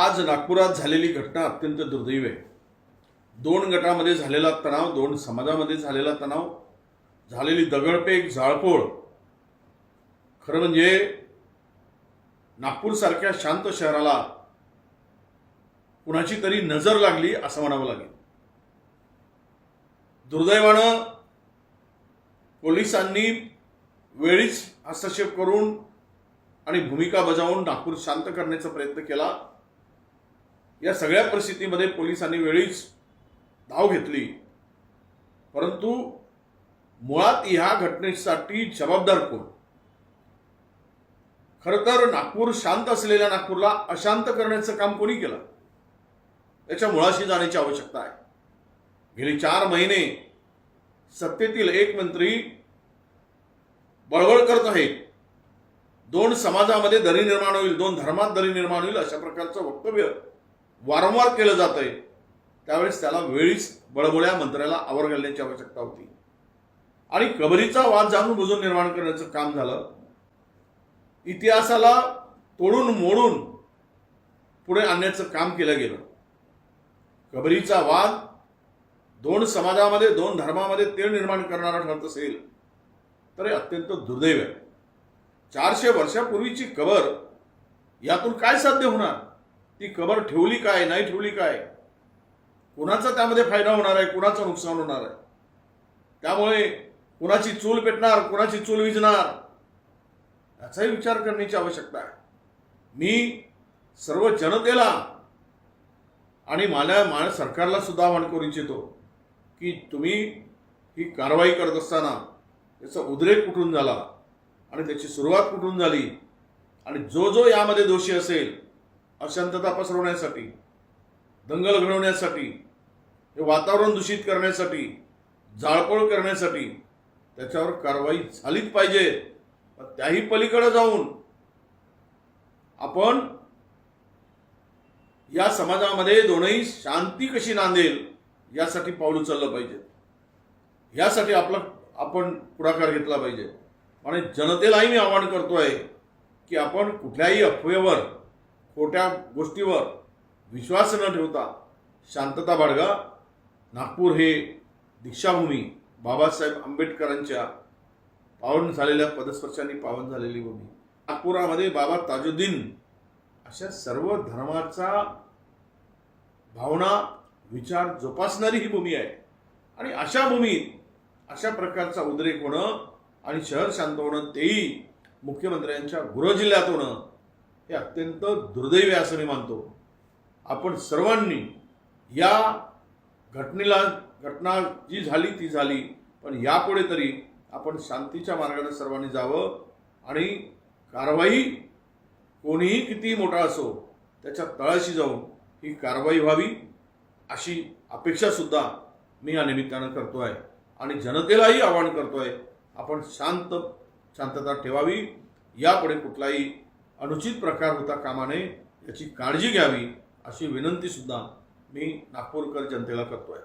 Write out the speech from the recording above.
आज नागपुरात झालेली घटना अत्यंत दुर्दैवी आहे। दोन गटामध्ये झालेला तणाव, दोन समाजामध्ये झालेला तणाव, झालेली दगडफेक, जाळपोळ, खरं म्हणजे नागपूरसारख्या शांत शहराला कुणाची तरी नजर लागली असं म्हणावं लागेल। दुर्दैवानं पोलिसांनी वेळीच हस्तक्षेप करून आणि भूमिका बजावून नागपूर शांत करण्याचा प्रयत्न केला। या सगळ्या परिस्थितीमध्ये पोलिसांनी वेळीच धाव घेतली, परंतु मुळात ह्या घटनेसाठी जबाबदार कोण? खरं तर नागपूर शांत असलेल्या नागपूरला अशांत करण्याचं काम कोणी केलं याच्या मुळाशी जाण्याची आवश्यकता आहे। गेली 4 महिने सत्तेतील एक मंत्री बळबळ करत आहेत, दोन समाजामध्ये दरी निर्माण होईल, दोन धर्मात दरी निर्माण होईल अशा प्रकारचं वक्तव्य वारंवार केलं जात आहे। त्यावेळेस त्याला वेळीच बळबळ्या मंत्र्याला आवर घालण्याची आवश्यकता होती आणि कबरीचा वाद जाणून बुजून निर्माण करण्याचं काम झालं। इतिहासाला तोडून मोडून पुढे आणण्याचं काम केलं गेलं। कबरीचा वाद दोन समाजामध्ये, दोन धर्मामध्ये तेढ निर्माण करणारा ठरत असेल तर हे अत्यंत दुर्दैव आहे। 400 वर्षापूर्वीची कबर, यातून काय साध्य होणार? ती कबर ठेवली काय, नाही ठेवली काय, कुणाचा त्यामध्ये फायदा होणार आहे, कुणाचं नुकसान होणार आहे? त्यामुळे कुणाची चूल पेटणार, कुणाची चूल विझणार याचाही विचार करण्याची आवश्यकता आहे। मी सर्व जनतेला आणि माझ्या सरकारला सुद्धा आवाहन करू इच्छितो की तुम्ही ही कारवाई करत असताना त्याचा उद्रेक कुठून झाला आणि त्याची सुरुवात कुठून झाली आणि जो जो यामध्ये दोषी असेल, अशांतता पसरवण्यासाठी, दंगल घडवण्यासाठी, हे वातावरण दूषित करण्यासाठी, जाळपोळ करण्यासाठी त्याच्यावर कारवाई झालीच पाहिजे। त्याही पलीकडे जाऊन आपण या समाजामध्ये दोनही शांती कशी नांदेल यासाठी पाऊल उचललं पाहिजे, यासाठी आपण पुढाकार घेतला पाहिजे। आणि जनतेलाही मी आवाहन करतोय की आपण कुठल्याही अफवेवर, खोट्या गोष्टीवर विश्वास न ठेवता शांतता बाळगा। नागपूर हे दीक्षाभूमी, बाबासाहेब आंबेडकरांच्या पावन झालेल्या पदस्पर्शांनी पावन झालेली भूमी। नागपुरामध्ये बाबा ताजुद्दीन अशा सर्व धर्माचा भावना, विचार जोपासणारी ही भूमी आहे आणि अशा भूमीत अशा प्रकारचा उद्रेक होणं आणि शहर शांत होणं, तेही मुख्यमंत्र्यांच्या गृह जिल्ह्यात होणं, हे अत्यंत दुर्दैवी असं मी मानतो। आपण सर्वांनी या घटना जी झाली ती झाली, पण यापुढे तरी आपण शांतीच्या मार्गाने सर्वांनी जावं आणि कारवाई कोणीही किती मोठा असो त्याच्या तळाशी जाऊन ही कारवाई व्हावी अशी अपेक्षा सुद्धा मी या निमित्तानं करतोय आणि जनतेलाही आवाहन करतोय, आपण शांतता ठेवावी, यापुढे कुठलाही अनुचित प्रकार होता कामा नये याची काळजी घ्यावी अशी विनंती सुद्धा मी नागपूरकर जनतेला करतोय।